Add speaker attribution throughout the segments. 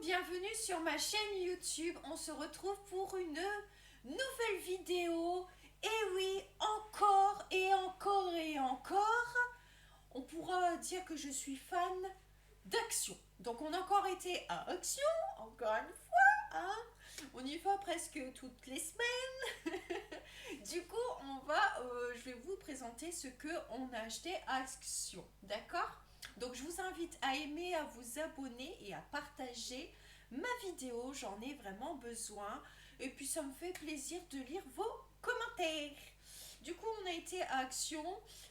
Speaker 1: bienvenue sur ma chaîne YouTube. On se retrouve pour une nouvelle vidéo. Et oui, encore et encore et encore, on pourra dire que je suis fan d'action. Donc on a encore été à Action, encore une fois, hein. On y va presque toutes les semaines. Du coup, je vais vous présenter ce que on a acheté à Action, d'accord? Donc je vous invite à aimer, à vous abonner et à partager ma vidéo, j'en ai vraiment besoin. Et puis ça me fait plaisir de lire vos commentaires. Du coup, on a été à Action,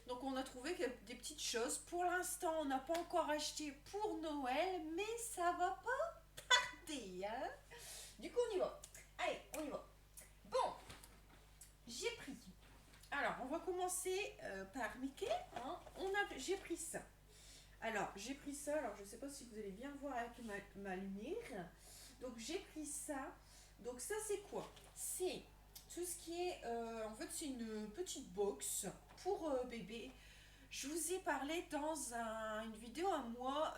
Speaker 1: donc on a trouvé des petites choses. Pour l'instant, on n'a pas encore acheté pour Noël, mais ça va pas tarder, hein. Du coup, on y va. Allez, on y va. Bon, j'ai pris. Alors, on va commencer par Mickey, hein. J'ai pris ça. Alors, j'ai pris ça. Alors, je ne sais pas si vous allez bien voir avec ma lumière. Donc, j'ai pris ça. Donc, ça, c'est quoi? C'est tout ce qui est... en fait, c'est une petite box pour bébé. Je vous ai parlé dans une vidéo à moi,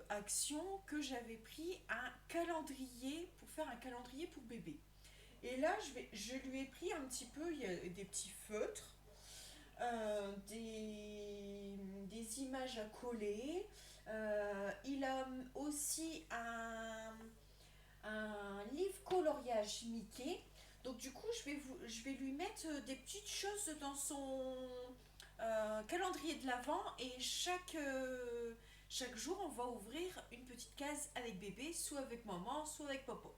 Speaker 1: Action, que j'avais pris un calendrier pour faire un calendrier pour bébé. Et là, je lui ai pris un petit peu, il y a des petits feutres, des images à coller. Il a aussi un livre coloriage Mickey. Donc du coup, je vais lui mettre des petites choses dans son calendrier de l'Avent et chaque jour, on va ouvrir une petite case avec bébé, soit avec maman, soit avec papa.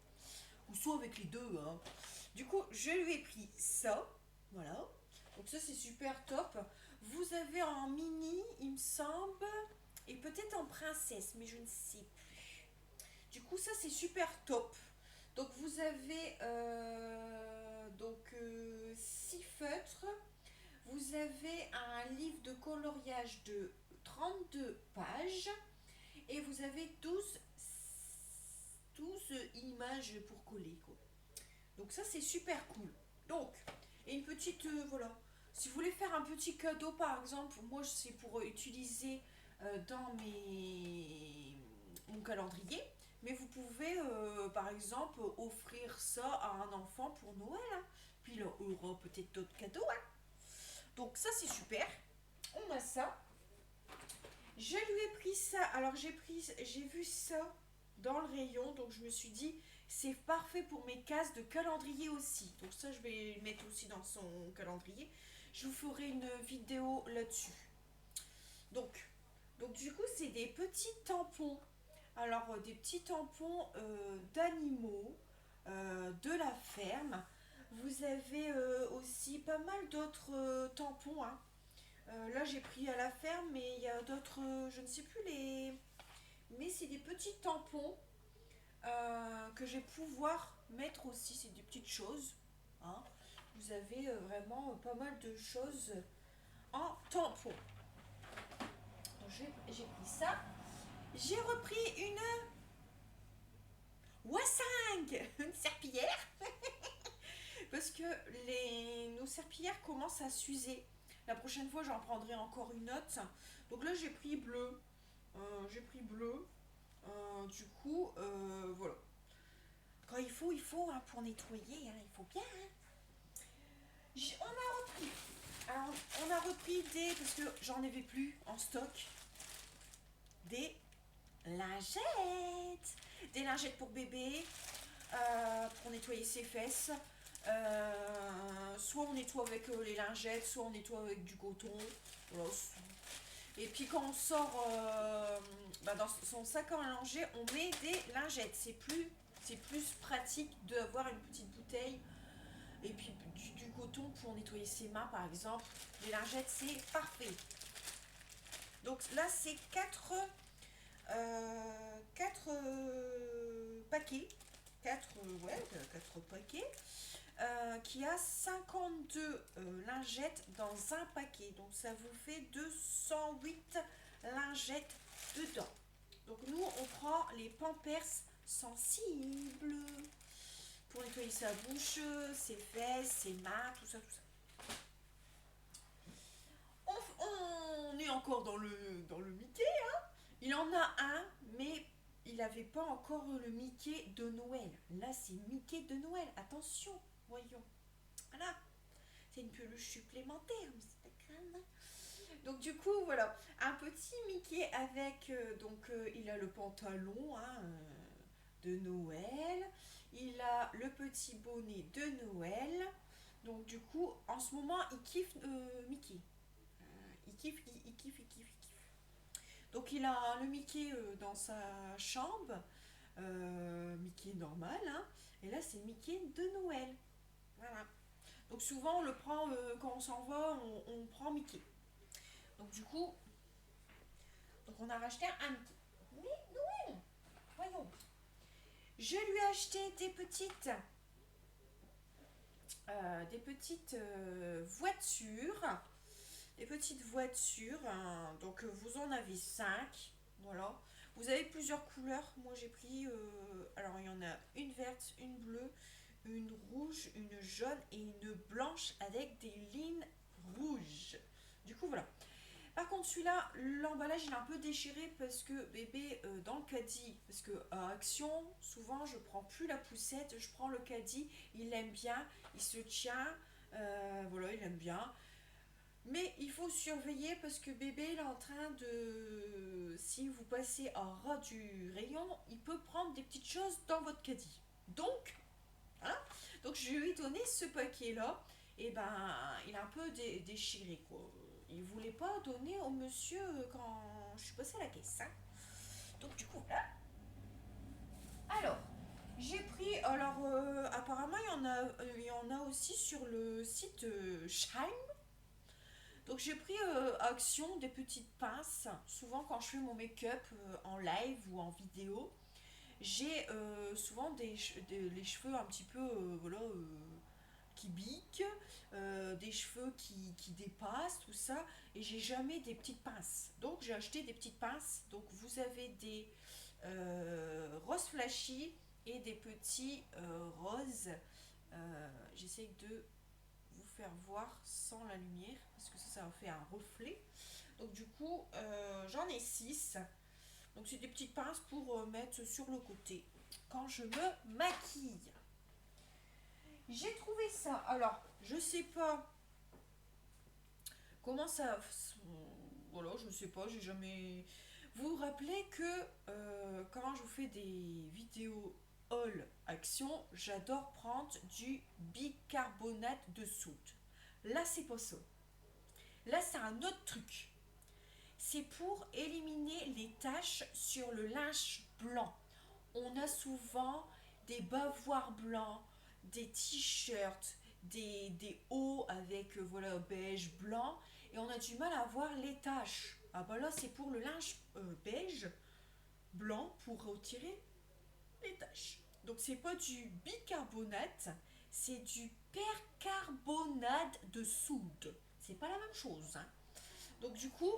Speaker 1: Ou soit avec les deux, hein. Du coup, je lui ai pris ça. Voilà. Donc ça, c'est super top. Vous avez en mini, il me semble, et peut-être en princesse, mais je ne sais plus. Du coup, ça, c'est super top. Donc vous avez 6 feutres. Vous avez un livre de coloriage de 32 pages. Et vous avez 12 images pour coller, quoi. Donc ça, c'est super cool. Donc, et une petite, voilà. Si vous voulez faire un petit cadeau, par exemple, moi, c'est pour utiliser dans mon calendrier. Mais vous pouvez, par exemple, offrir ça à un enfant pour Noël, hein. Puis il aura peut-être d'autres cadeaux, hein. Donc ça, c'est super. On a ça. Je lui ai pris ça. Alors j'ai vu ça dans le rayon, donc je me suis dit c'est parfait pour mes cases de calendrier aussi. Donc ça, je vais le mettre aussi dans son calendrier. Je vous ferai une vidéo là-dessus. Donc, donc du coup, c'est des petits tampons. Alors des petits tampons d'animaux de la ferme. Vous avez aussi pas mal d'autres tampons, hein. Là, j'ai pris à la ferme, mais il y a d'autres, je ne sais plus les. Mais c'est des petits tampons que je vais pouvoir mettre aussi. C'est des petites choses, hein. Vous avez vraiment pas mal de choses en tampons. Donc, j'ai pris ça. J'ai repris une Wassing, une serpillière, parce que nos serpillères commencent à s'user. La prochaine fois, j'en prendrai encore une autre. Donc là, j'ai pris bleu. Du coup, voilà. Quand il faut, hein, pour nettoyer, hein, il faut bien, hein. On a repris. Alors, on a repris parce que j'en avais plus en stock, des lingettes. Des lingettes pour bébé, pour nettoyer ses fesses. Soit on nettoie avec les lingettes, soit on nettoie avec du coton. Voilà. Et puis quand on sort dans son sac à langer, on met des lingettes. C'est plus pratique d'avoir une petite bouteille. Et puis du coton pour nettoyer ses mains, par exemple. Les lingettes, c'est parfait. Donc là, c'est 4 paquets. 4 paquets. Qui a 52 lingettes dans un paquet. Donc ça vous fait 208 lingettes dedans. Donc nous, on prend les Pampers sensibles pour nettoyer sa bouche, ses fesses, ses mains, tout ça, tout ça. On est encore dans le Mickey, hein. Il en a un, mais il n'avait pas encore le Mickey de Noël. Là, c'est Mickey de Noël. Attention, voyons. Voilà. C'est une peluche supplémentaire, mais c'est pas grave, hein. Donc du coup, voilà, un petit Mickey avec, il a le pantalon hein, de Noël, il a le petit bonnet de Noël. Donc du coup, en ce moment, il kiffe Mickey. Il kiffe, il kiffe, il kiffe, il kiffe. Donc il a le Mickey dans sa chambre, Mickey normal, hein, et là c'est Mickey de Noël. Voilà. Donc souvent on le prend, quand on s'en va, on prend Mickey. Donc du coup, on a racheté un Mickey. Mais Noël, voyons. Je lui ai acheté des petites voitures. Des petites voitures. Hein. Donc vous en avez 5. Voilà. Vous avez plusieurs couleurs. Moi j'ai pris. Alors il y en a une verte, une bleue, une rouge, une jaune et une blanche avec des lignes rouges. Du coup voilà. Par contre, celui-là, l'emballage il est un peu déchiré parce que bébé dans le caddie, parce que à Action, souvent je prends plus la poussette, je prends le caddie, il aime bien, il se tient, voilà, il aime bien. Mais il faut surveiller parce que bébé il est en train de, si vous passez en ras du rayon, il peut prendre des petites choses dans votre caddie. Donc, voilà. Donc je lui ai donné ce paquet-là. Et ben, il est un peu déchiré quoi. Il voulait pas donner au monsieur quand je suis passée à la caisse. Hein. Donc du coup, là. Alors, j'ai pris. Alors, apparemment, il y en a aussi sur le site Shine. Donc j'ai pris Action des petites pinces. Souvent quand je fais mon make-up en live ou en vidéo, j'ai souvent les cheveux un petit peu voilà, qui biquent, des cheveux qui dépassent, tout ça, et j'ai jamais des petites pinces. Donc j'ai acheté des petites pinces. Donc vous avez des roses flashy et des petits roses. J'essaie de vous faire voir sans la lumière parce que ça fait un reflet. Donc du coup, j'en ai 6. Donc c'est des petites pinces pour mettre sur le côté quand je me maquille. J'ai trouvé ça. Alors, je sais pas comment ça. Voilà, je sais pas, j'ai jamais. Vous vous rappelez que quand je vous fais des vidéos haul action, j'adore prendre du bicarbonate de soude. Là, c'est pas ça. Là, c'est un autre truc. C'est pour éliminer les taches sur le linge blanc. On a souvent des bavoirs blancs, des t-shirts, des hauts avec voilà beige blanc et on a du mal à voir les taches. Ah bah là c'est pour le linge beige blanc pour retirer les taches. Donc c'est pas du bicarbonate, c'est du percarbonate de soude. C'est pas la même chose. Hein. Donc du coup,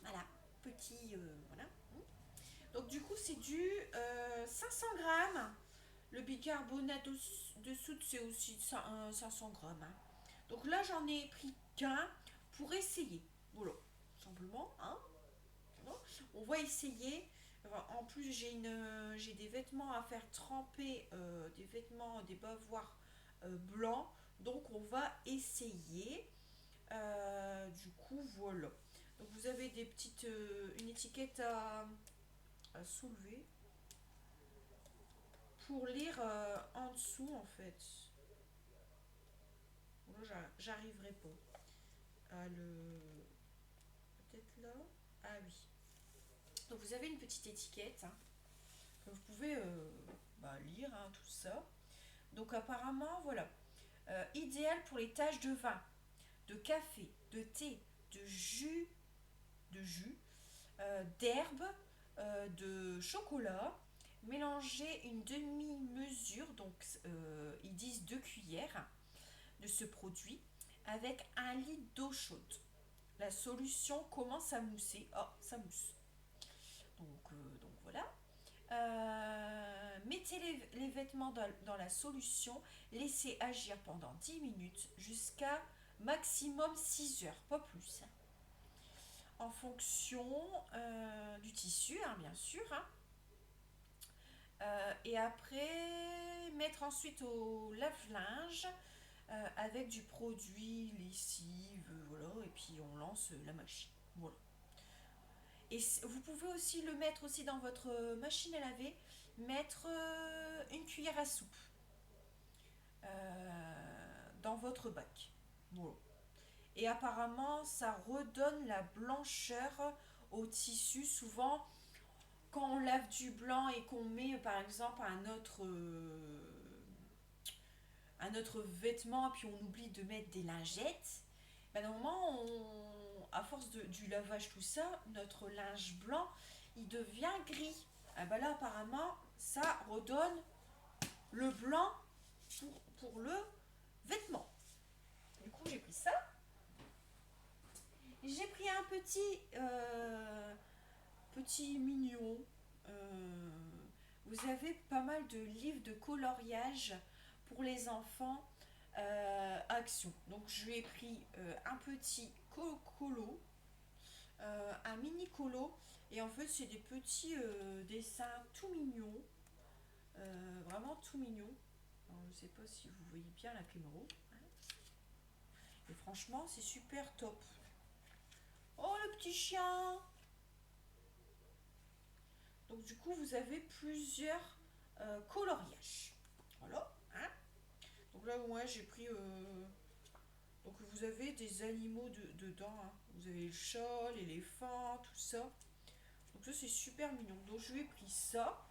Speaker 1: voilà, petit voilà. Donc du coup c'est du 500 grammes. Le bicarbonate de soude, c'est aussi 500 grammes. Hein. Donc là, j'en ai pris qu'un pour essayer. Voilà, simplement. Hein. On va essayer. En plus, j'ai des vêtements à faire tremper, des vêtements, des bavoirs blancs. Donc, on va essayer. Du coup, voilà. Donc, vous avez une étiquette à soulever pour lire en dessous en fait. Là, j'arriverai pas à le. Peut-être là. Ah oui. Donc vous avez une petite étiquette hein, que vous pouvez lire hein, tout ça. Donc apparemment voilà. Idéal pour les taches de vin, de café, de thé, de jus, d'herbe, de chocolat. Mélangez une demi-mesure, donc ils disent 2 cuillères de ce produit avec 1 litre d'eau chaude. La solution commence à mousser. Oh, ça mousse. Donc voilà. Mettez les vêtements dans la solution. Laissez agir pendant 10 minutes jusqu'à maximum 6 heures, pas plus. En fonction du tissu, hein, bien sûr. Hein. Et après, mettre ensuite au lave-linge avec du produit lessive, voilà, et puis on lance la machine. Voilà. Et vous pouvez aussi le mettre aussi dans votre machine à laver, mettre une cuillère à soupe dans votre bac. Voilà. Et apparemment, ça redonne la blancheur au tissu. Souvent, quand on lave du blanc et qu'on met par exemple un autre vêtement, puis on oublie de mettre des lingettes, ben normalement, à force du lavage, tout ça, notre linge blanc, il devient gris. Ah ben là, apparemment, ça redonne le blanc pour le vêtement. Du coup, j'ai pris ça. J'ai pris un petit mignon. Euh, vous avez pas mal de livres de coloriage pour les enfants Action. Donc je lui ai pris un petit colo, un mini colo, et en fait c'est des petits dessins tout mignons, vraiment tout mignons. Alors, je sais pas si vous voyez bien la caméra. Et franchement c'est super top. Oh le petit chien. Donc du coup vous avez plusieurs coloriages. Voilà. Hein. Donc là moi j'ai pris donc vous avez des animaux dedans. Hein. Vous avez le chat, l'éléphant, tout ça. Donc ça c'est super mignon. Donc je lui ai pris ça.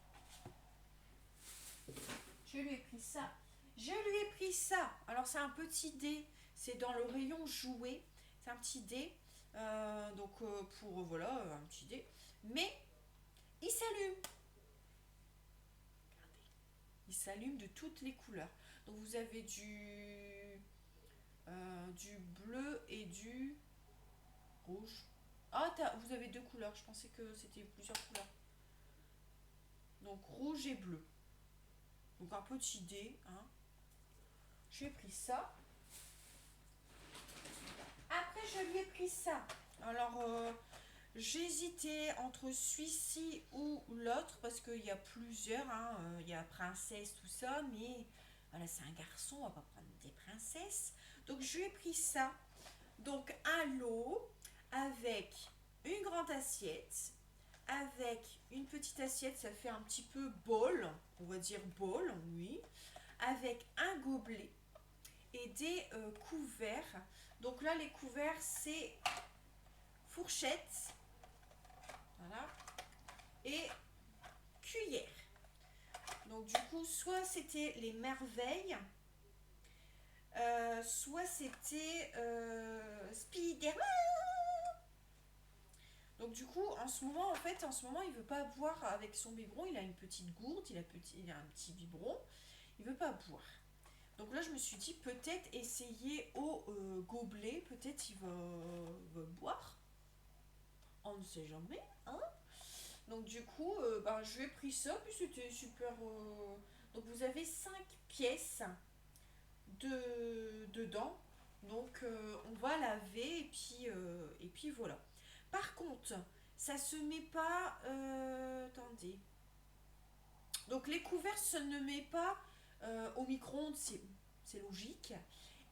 Speaker 1: Je lui ai pris ça. Je lui ai pris ça. Alors c'est un petit dé. C'est dans le rayon jouet. C'est un petit dé. Donc pour voilà un petit dé. Mais il s'allume. Il s'allume de toutes les couleurs. Donc vous avez du bleu et du rouge. Ah, vous avez deux couleurs. Je pensais que c'était plusieurs couleurs. Donc rouge et bleu. Donc un petit dé. Hein. J'ai pris ça. Après, je lui ai pris ça. Alors, j'hésitais entre celui-ci ou l'autre parce qu'il y a plusieurs. Hein. Il y a princesse, tout ça. Mais voilà, c'est un garçon. On va pas prendre des princesses. Donc, je lui ai pris ça. Donc, un lot avec une grande assiette. Avec une petite assiette, ça fait un petit peu bol. On va dire bol, oui. Avec un gobelet et des couverts. Donc là, les couverts, c'est fourchette, voilà, et cuillère. Donc du coup, soit c'était les merveilles, soit c'était Spiderman. Donc du coup, en ce moment, il veut pas boire avec son biberon. Il a une petite gourde, il a un petit biberon. Il veut pas boire. Donc là, je me suis dit, peut-être essayer au gobelet, peut-être va boire. On ne sait jamais, hein. Donc du coup, je lui ai pris ça, puis c'était super... Donc vous avez 5 pièces dedans. Donc on va laver et puis voilà. Par contre, ça se met pas... attendez. Donc les couverts, ça ne met pas au micro-ondes, c'est logique.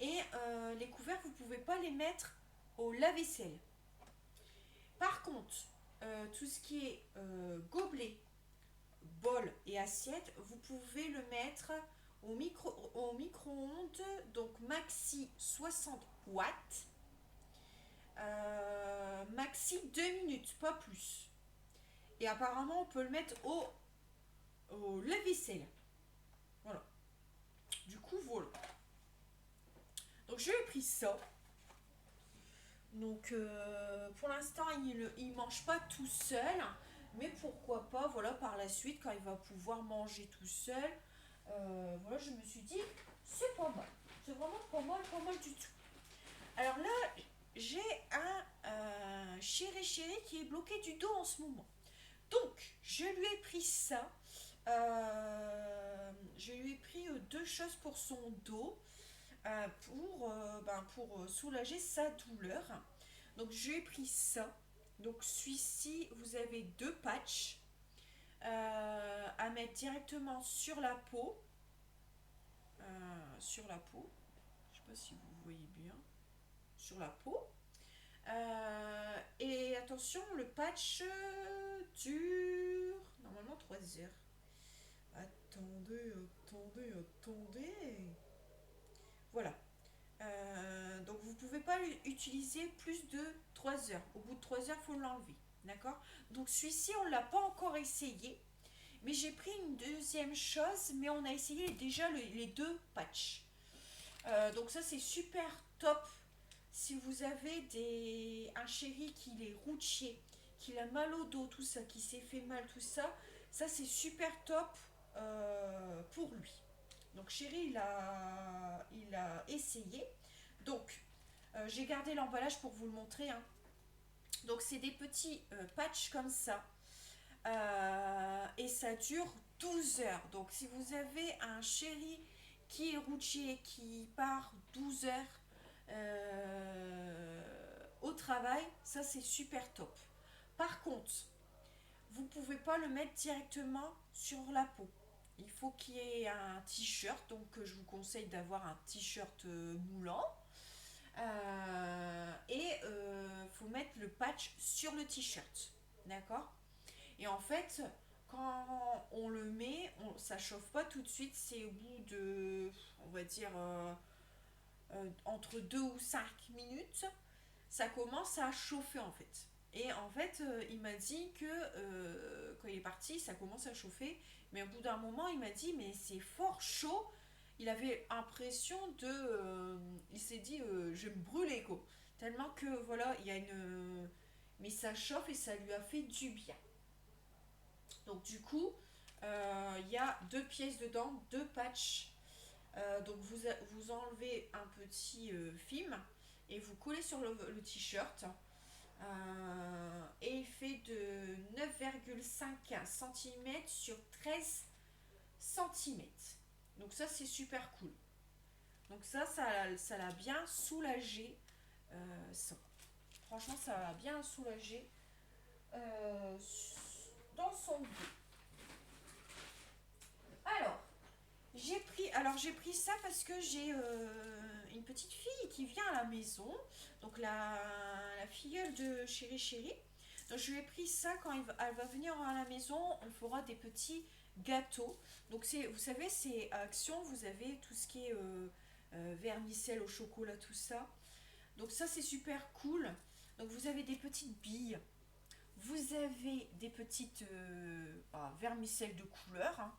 Speaker 1: Et les couverts, vous ne pouvez pas les mettre au lave-vaisselle. Par contre, tout ce qui est gobelet, bol et assiette, vous pouvez le mettre au micro-ondes, donc maxi 60 watts, maxi 2 minutes, pas plus. Et apparemment, on peut le mettre au lave-vaisselle. Voilà. Du coup, voilà. Donc, je lui ai pris ça. Donc, pour l'instant, il mange pas tout seul. Mais pourquoi pas, voilà, par la suite, quand il va pouvoir manger tout seul. Voilà, je me suis dit, c'est pas mal. C'est vraiment pas mal du tout. Alors là, j'ai un chéri qui est bloqué du dos en ce moment. Donc, je lui ai pris ça. Je lui ai pris deux choses pour son dos pour soulager sa douleur. Donc, je lui ai pris ça. Donc, celui-ci, vous avez deux patchs. à mettre directement sur la peau. Sur la peau. Je sais pas si vous voyez bien. Sur la peau. Et attention, le patch dure normalement 3 heures. Attendez, attendez, attendez. Voilà. Donc vous ne pouvez pas l'utiliser plus de 3 heures. Au bout de 3 heures, il faut l'enlever. D'accord. Donc celui-ci, on ne l'a pas encore essayé. Mais j'ai pris une deuxième chose, mais on a essayé déjà les deux patchs. Donc ça, c'est super top. Si vous avez un chéri qui est routier, qui a mal au dos, tout ça, qui s'est fait mal, tout ça, ça c'est super top pour lui. Donc chéri, il a essayé. Donc, j'ai gardé l'emballage pour vous le montrer, hein. Donc c'est des petits patchs comme ça. Et ça dure 12 heures. Donc si vous avez un chéri qui est routier, qui part 12 heures au travail, ça c'est super top. Par contre, vous ne pouvez pas le mettre directement sur la peau. Il faut qu'il y ait un t-shirt, donc je vous conseille d'avoir un t-shirt moulant. Et faut mettre le patch sur le t-shirt. D'accord. Et en fait, quand on le met, ça chauffe pas tout de suite. C'est au bout de, on va dire, entre 2 ou 5 minutes, ça commence à chauffer en fait. Et en fait, il m'a dit que quand il est parti, ça commence à chauffer. Mais au bout d'un moment, il m'a dit, mais c'est fort chaud. Il avait l'impression de... il s'est dit, je vais me brûler quoi. Tellement que voilà, il y a une... mais ça chauffe et ça lui a fait du bien. Donc du coup, il y a deux pièces dedans, deux patchs. Donc vous enlevez un petit film et vous collez sur le t-shirt. Et il fait de 9,5 cm sur 13 cm. Donc ça c'est super cool. Donc ça l'a bien soulagé. Ça. Franchement ça l'a bien soulagé euh, dans son dos. Alors, j'ai pris ça parce que j'ai une petite fille qui vient à la maison, donc la filleule de Chéri Chéri. Donc je lui ai pris ça quand elle va venir à la maison, on fera des petits gâteaux. Donc vous savez, c'est Action, vous avez tout ce qui est vermicelle au chocolat, tout ça. Donc ça c'est super cool. Donc vous avez des petites billes, vous avez des petites vermicelles de couleur, hein.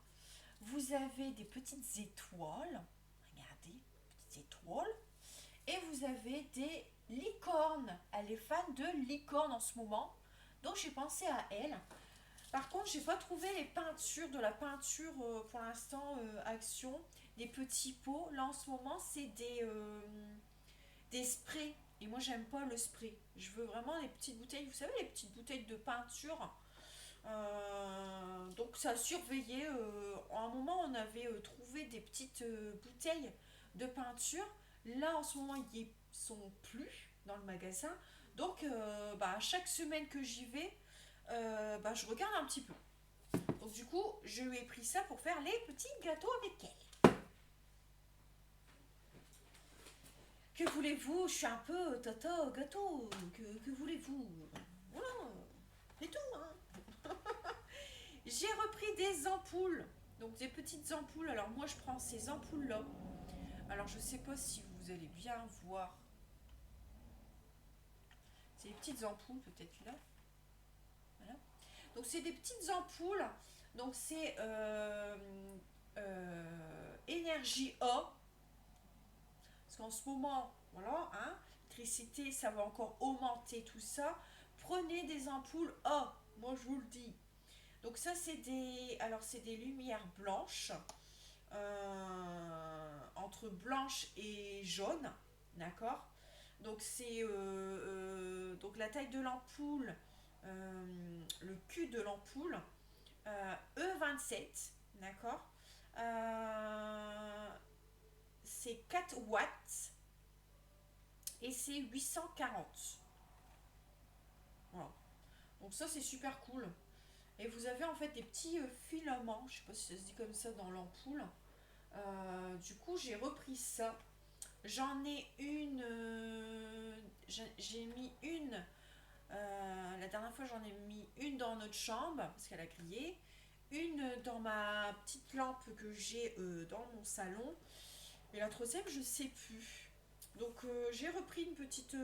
Speaker 1: Vous avez des petites étoiles. Regardez, petites étoiles. Et vous avez des licornes. Elle est fan de licornes en ce moment. Donc j'ai pensé à elle. Par contre, j'ai pas trouvé les peintures, de la peinture pour l'instant Action. Des petits pots. Là en ce moment, c'est des sprays. Et moi, j'aime pas le spray. Je veux vraiment les petites bouteilles. Vous savez, les petites bouteilles de peinture. Donc ça surveillait. À un moment, on avait trouvé des petites bouteilles de peinture. Là, en ce moment, ils n'y sont plus dans le magasin. Donc, chaque semaine que j'y vais, je regarde un petit peu. Donc, du coup, je lui ai pris ça pour faire les petits gâteaux avec elle. Que voulez-vous? Je suis un peu tata gâteau. Que voulez-vous? Voilà, c'est tout, hein. J'ai repris des ampoules, donc des petites ampoules. Alors moi je prends ces ampoules là. Alors je sais pas si vous allez bien voir. C'est des petites ampoules peut-être là. Voilà. Donc c'est des petites ampoules. Donc c'est énergie A. Parce qu'en ce moment, voilà, hein, l'électricité ça va encore augmenter tout ça. Prenez des ampoules A. Moi je vous le dis. Donc ça c'est des lumières blanches. Entre blanche et jaune, d'accord. Donc c'est donc la taille de l'ampoule, le cul de l'ampoule, E27, d'accord. C'est 4 watts et c'est 840. Voilà. Donc ça c'est super cool. Et vous avez en fait des petits filaments, je sais pas si ça se dit comme ça dans l'ampoule. Du coup, j'ai repris ça. J'en ai une. J'ai mis une. La dernière fois, j'en ai mis une dans notre chambre parce qu'elle a grillé. Une dans ma petite lampe que j'ai dans mon salon. Et la troisième, je sais plus. Donc, j'ai repris une petite.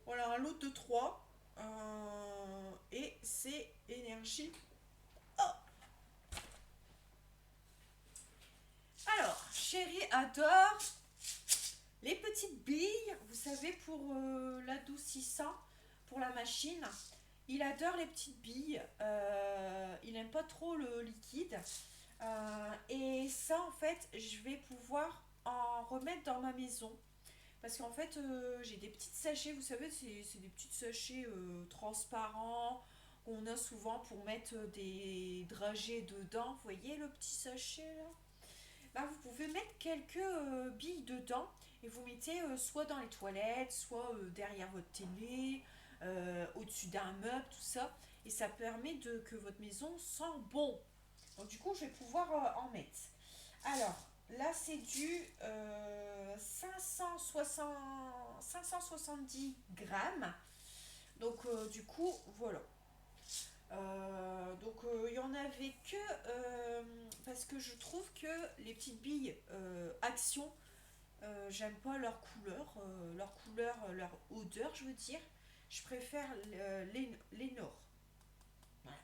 Speaker 1: Voilà, un lot de trois. Et c'est énergie. Oh. Alors, chérie adore les petites billes, vous savez, pour l'adoucissant, pour la machine. Il adore les petites billes. Il n'aime pas trop le liquide. Et ça, en fait, je vais pouvoir en remettre dans ma maison. Parce qu'en fait, j'ai des petites sachets, vous savez, c'est des petits sachets transparents qu'on a souvent pour mettre des dragées dedans. Vous voyez le petit sachet là? Bah, vous pouvez mettre quelques billes dedans et vous mettez soit dans les toilettes, soit derrière votre télé, au-dessus d'un meuble, tout ça. Et ça permet que votre maison sent bon. Donc du coup, je vais pouvoir en mettre. Alors, là, c'est du 570 grammes. Donc du coup, voilà. Donc il y en avait que parce que je trouve que les petites billes Action, j'aime pas leur couleur, leur odeur, je veux dire. Je préfère les Nord. Voilà.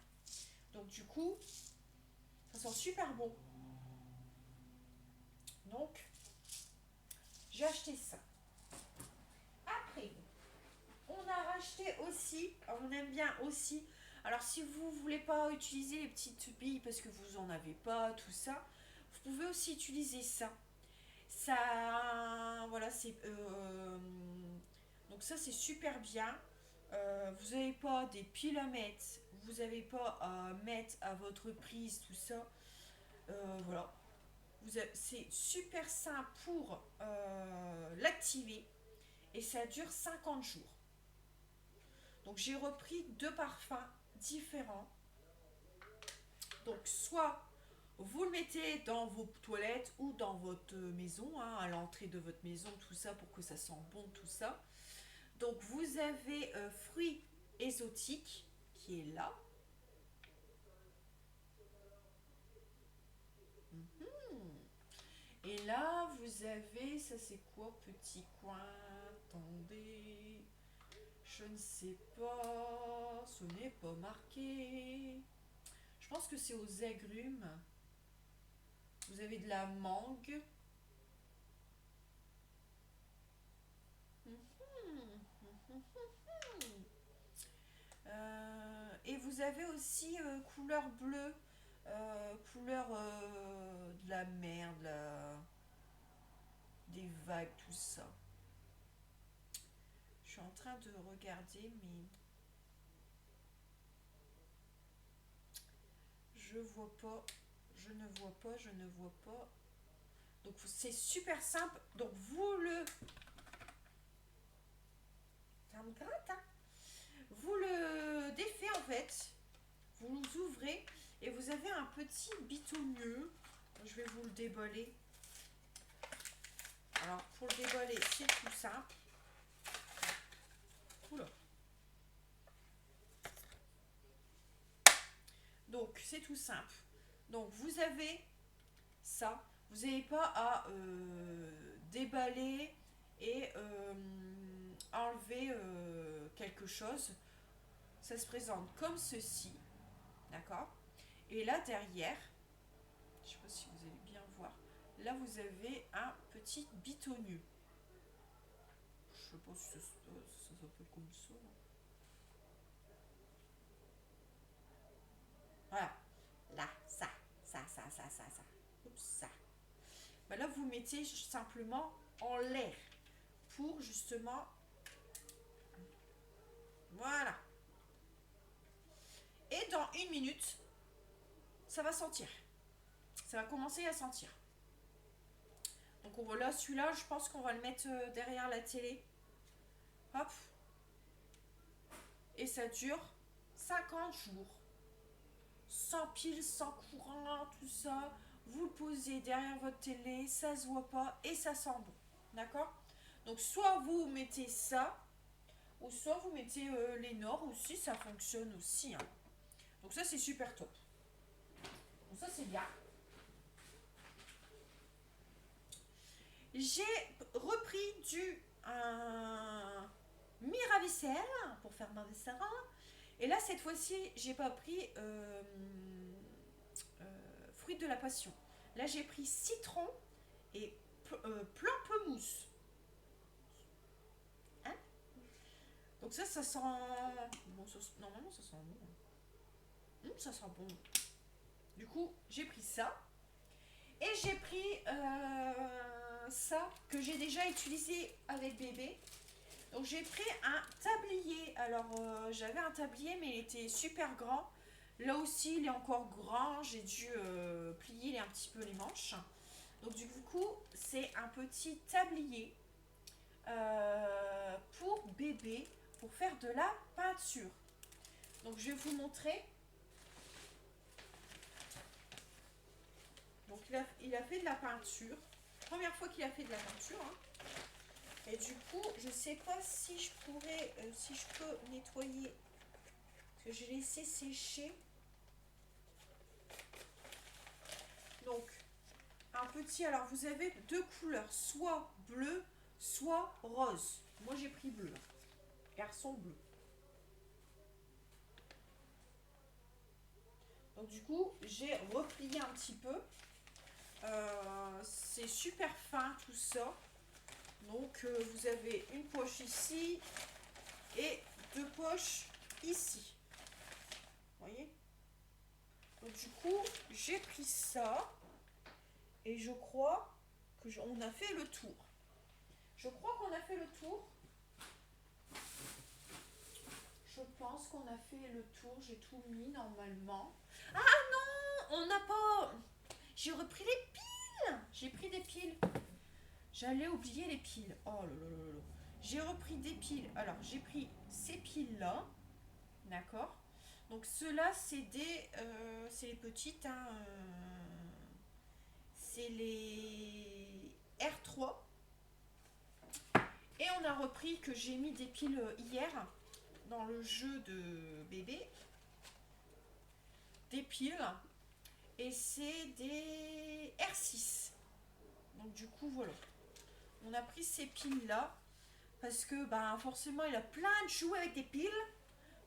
Speaker 1: Donc du coup, ça sent super bon. Donc j'ai acheté ça. Après, on a racheté aussi, on aime bien aussi. Alors si vous voulez pas utiliser les petites billes parce que vous en avez pas, tout ça, vous pouvez aussi utiliser ça. Ça, voilà, c'est donc ça c'est super bien. Vous n'avez pas des piles à mettre, vous n'avez pas à mettre à votre prise, tout ça. Voilà, c'est super simple pour l'activer et ça dure 50 jours. Donc j'ai repris deux parfums différents. Donc soit vous le mettez dans vos toilettes ou dans votre maison, hein, à l'entrée de votre maison, tout ça pour que ça sente bon, tout ça. Donc vous avez fruits exotiques qui est là. Et là vous avez, ça c'est quoi, petit coin? Attendez, je ne sais pas, ce n'est pas marqué. Je pense que c'est aux agrumes. Vous avez de la mangue. Et vous avez aussi couleur bleue, couleur de la mer, des vagues, tout ça. Je suis en train de regarder, mais je vois pas, je ne vois pas, je ne vois pas. Donc c'est super simple. Donc vous le, ça me gratte, hein. Vous le défait en fait. Vous ouvrez et vous avez un petit bitonneux. Je vais vous le déballer. Alors pour le déballer, c'est tout simple. Oula. Donc c'est tout simple. Donc vous avez ça. Vous n'avez pas à déballer et enlever quelque chose. Ça se présente comme ceci. D'accord? Et là derrière, je ne sais pas si vous allez bien voir, là vous avez un petit bitonneux. Je ne sais pas si ça s'appelle comme ça. Voilà. Là, ça. Oups, ça. Bah là, vous mettez simplement en l'air pour justement. Voilà. Et dans une minute, ça va sentir. Ça va commencer à sentir. Donc on va là, celui-là, je pense qu'on va le mettre derrière la télé. Hop. Et ça dure 50 jours. sans pile, sans courant, tout ça. Vous le posez derrière votre télé, ça se voit pas et ça sent bon. D'accord? Donc soit vous mettez ça, ou soit vous mettez les Nord aussi, ça fonctionne aussi. Hein. Donc ça c'est super top. Donc ça c'est bien. J'ai repris du Mira-vaisselle pour faire ma vaisselle. Et là cette fois-ci j'ai pas pris fruit de la passion. Là j'ai pris citron et pamplemousse. Hein? Donc ça sent... Bon, normalement ça sent bon. Ça sent bon. Du coup j'ai pris ça. Et j'ai pris ça que j'ai déjà utilisé avec bébé. Donc j'ai pris un tablier. Alors j'avais un tablier mais il était super grand. Là aussi il est encore grand. J'ai dû plier un petit peu les manches. Donc du coup c'est un petit tablier pour bébé pour faire de la peinture. Donc je vais vous montrer. Donc il a fait de la peinture. Première fois qu'il a fait de la peinture. Hein. Et du coup, je sais pas si je pourrais, si je peux nettoyer. Parce que j'ai laissé sécher. Donc, un petit. Alors, vous avez deux couleurs, soit bleu, soit rose. Moi, j'ai pris bleu. Garçon bleu. Donc, du coup, j'ai replié un petit peu. C'est super fin tout ça. Donc vous avez une poche ici et deux poches ici. Vous voyez? Donc du coup j'ai pris ça et je crois que on a fait le tour. Je crois qu'on a fait le tour. Je pense qu'on a fait le tour. J'ai tout mis normalement. Ah non, on n'a pas... J'ai repris les piles. J'ai pris des piles. J'allais oublier les piles. Oh là là là là. J'ai repris des piles. Alors, j'ai pris ces piles-là. D'accord. Donc, ceux-là, c'est des... c'est les petites. Hein, c'est les R3. Et on a repris que j'ai mis des piles hier dans le jeu de bébé. Des piles. Et c'est des R6. Donc, du coup, voilà. On a pris ces piles là parce que forcément il a plein de jouets avec des piles.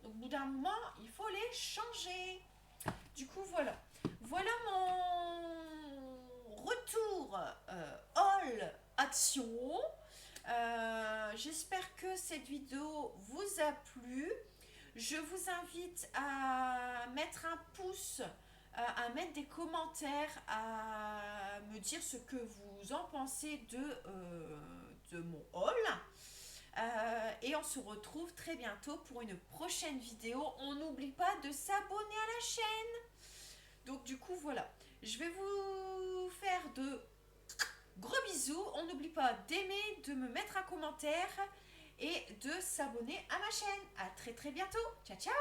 Speaker 1: Donc au bout d'un moment il faut les changer. Du coup voilà. Voilà mon retour all action. J'espère que cette vidéo vous a plu. Je vous invite à mettre un pouce, à mettre des commentaires, à me dire ce que vous en pensez de mon haul. Et on se retrouve très bientôt pour une prochaine vidéo. On n'oublie pas de s'abonner à la chaîne. Donc du coup voilà, je vais vous faire de gros bisous. On n'oublie pas d'aimer, de me mettre un commentaire et de s'abonner à ma chaîne. À très très bientôt. Ciao ciao.